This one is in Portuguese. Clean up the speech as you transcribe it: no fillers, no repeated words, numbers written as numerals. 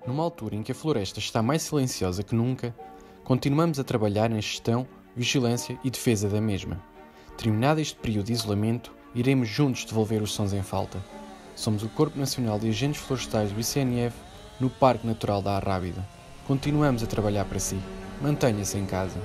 Numa altura em que a floresta está mais silenciosa que nunca, continuamos a trabalhar na gestão, vigilância e defesa da mesma. Terminado este período de isolamento, iremos juntos devolver os sons em falta. Somos o Corpo Nacional de Agentes Florestais do ICNF no Parque Natural da Arrábida. Continuamos a trabalhar para si. Mantenha-se em casa.